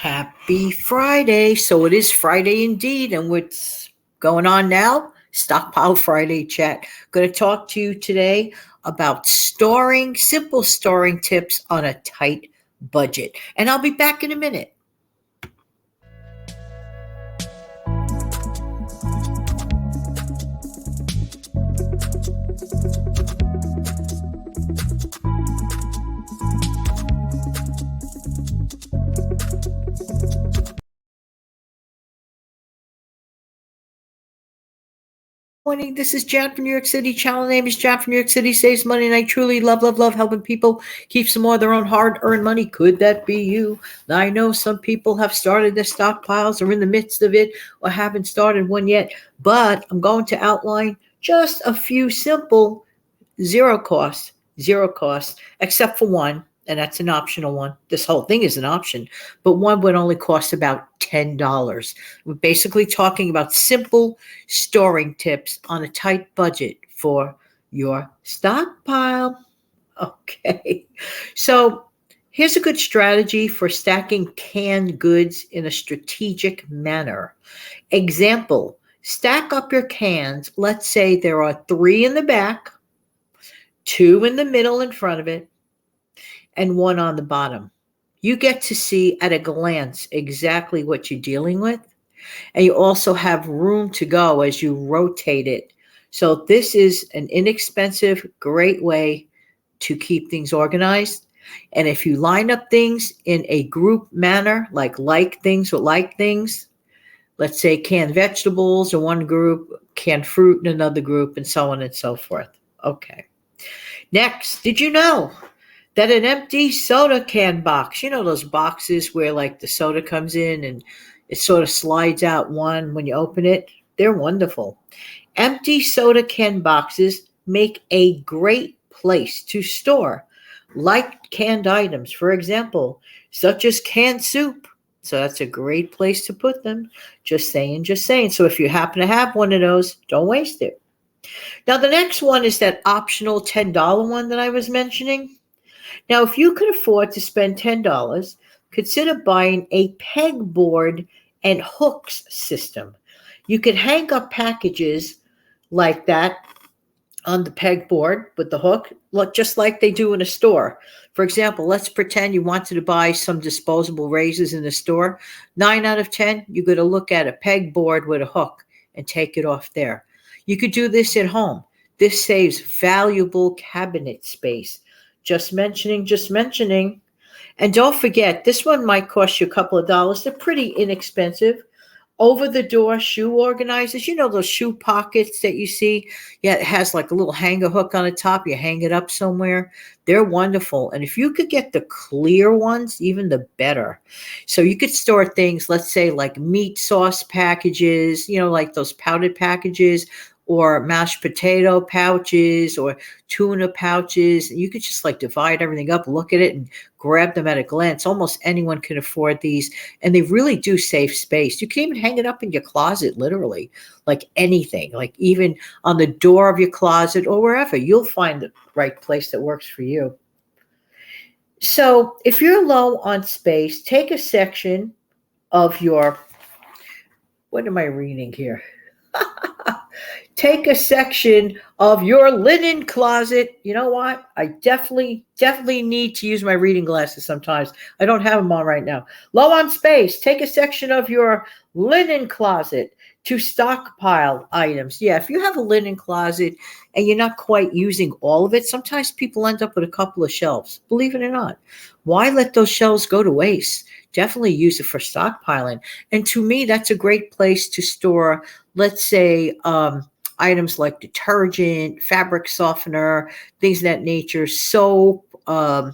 Happy Friday. So it is Friday indeed. And what's going on now? Stockpile Friday chat. Going to talk to you today about simple storing tips on a tight budget. And I'll be back in a minute. Morning. This is Jan from New York City. Channel name is Jan from New York City. Saves money, and I truly love helping people keep some more of their own hard-earned money. Could that be you? Now, I know some people have started their stockpiles, or in the midst of it, or haven't started one yet. But I'm going to outline just a few simple zero cost, except for one, and that's an optional one. This whole thing is an option, but one would only cost about $10. We're basically talking about simple storing tips on a tight budget for your stockpile. Okay, so here's a good strategy for stacking canned goods in a strategic manner. Example, stack up your cans. Let's say there are 3 in the back, 2 in the middle in front of it, and 1 on the bottom. You get to see at a glance exactly what you're dealing with. And you also have room to go as you rotate it. So this is an inexpensive, great way to keep things organized. And if you line up things in a group manner, like things with like things, let's say canned vegetables in one group, canned fruit in another group, and so on and so forth. Okay. Next, did you know that an empty soda can box, those boxes where like the soda comes in and it sort of slides out one when you open it? They're wonderful. Empty soda can boxes make a great place to store like canned items, for example, such as canned soup. So that's a great place to put them. Just saying. So if you happen to have one of those, don't waste it. Now, the next one is that optional $10 one that I was mentioning. Now, if you could afford to spend $10, consider buying a pegboard and hooks system. You could hang up packages like that on the pegboard with the hook, just like they do in a store. For example, let's pretend you wanted to buy some disposable razors in the store. 9 out of 10, you're going to look at a pegboard with a hook and take it off there. You could do this at home. This saves valuable cabinet space. Just mentioning. And don't forget, this one might cost you a couple of dollars. They're pretty inexpensive. Over-the-door shoe organizers. Those shoe pockets that you see? Yeah, it has like a little hanger hook on the top. You hang it up somewhere. They're wonderful. And if you could get the clear ones, even the better. So you could store things, let's say like meat sauce packages, like those powdered packages, or mashed potato pouches or tuna pouches. You could just like divide everything up, look at it, and grab them at a glance. Almost anyone can afford these, and they really do save space. You can even hang it up in your closet, literally, like anything, like even on the door of your closet or wherever. You'll find the right place that works for you. So if you're low on space, take a section of your, what am I reading here? Take a section of your linen closet. You know what? I definitely need to use my reading glasses sometimes. I don't have them on right now. Low on space. Take a section of your linen closet to stockpile items. Yeah, if you have a linen closet and you're not quite using all of it, sometimes people end up with a couple of shelves. Believe it or not. Why let those shelves go to waste? Definitely use it for stockpiling. And to me, that's a great place to store, let's say, items like detergent, fabric softener, things of that nature, soap, or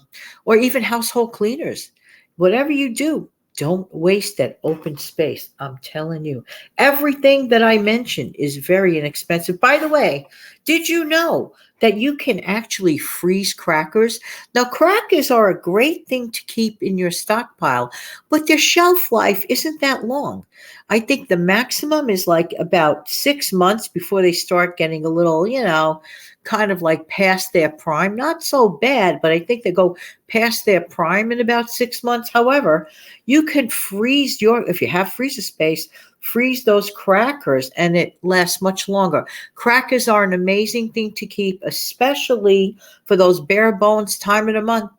even household cleaners. Whatever you do, don't waste that open space. I'm telling you. Everything that I mentioned is very inexpensive. By the way, Did you know that you can actually freeze crackers? Now, crackers are a great thing to keep in your stockpile, but their shelf life isn't that long. I think the maximum is like about 6 months before they start getting a little, kind of like past their prime. Not so bad, but I think they go past their prime in about 6 months. However, you can freeze if you have freezer space, freeze those crackers and it lasts much longer. Crackers are an amazing thing to keep, especially for those bare bones time of the month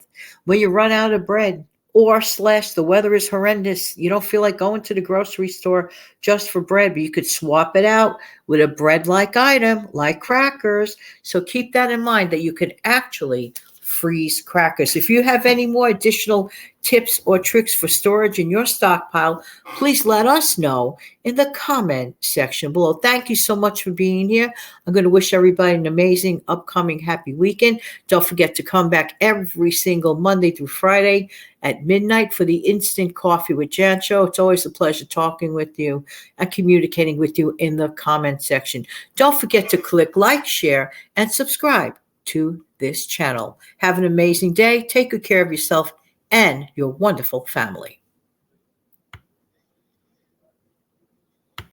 when you run out of bread or slash the weather is horrendous. You don't feel like going to the grocery store just for bread, but you could swap it out with a bread-like item like crackers. So keep that in mind that you could actually freeze crackers. If you have any more additional tips or tricks for storage in your stockpile, please let us know in the comment section below. Thank you so much for being here. I'm going to wish everybody an amazing upcoming happy weekend. Don't forget to come back every single Monday through Friday at midnight for the Instant Coffee with Jan show. It's always a pleasure talking with you and communicating with you in the comment section. Don't forget to click like, share, and subscribe to this channel. Have an amazing day. Take good care of yourself and your wonderful family.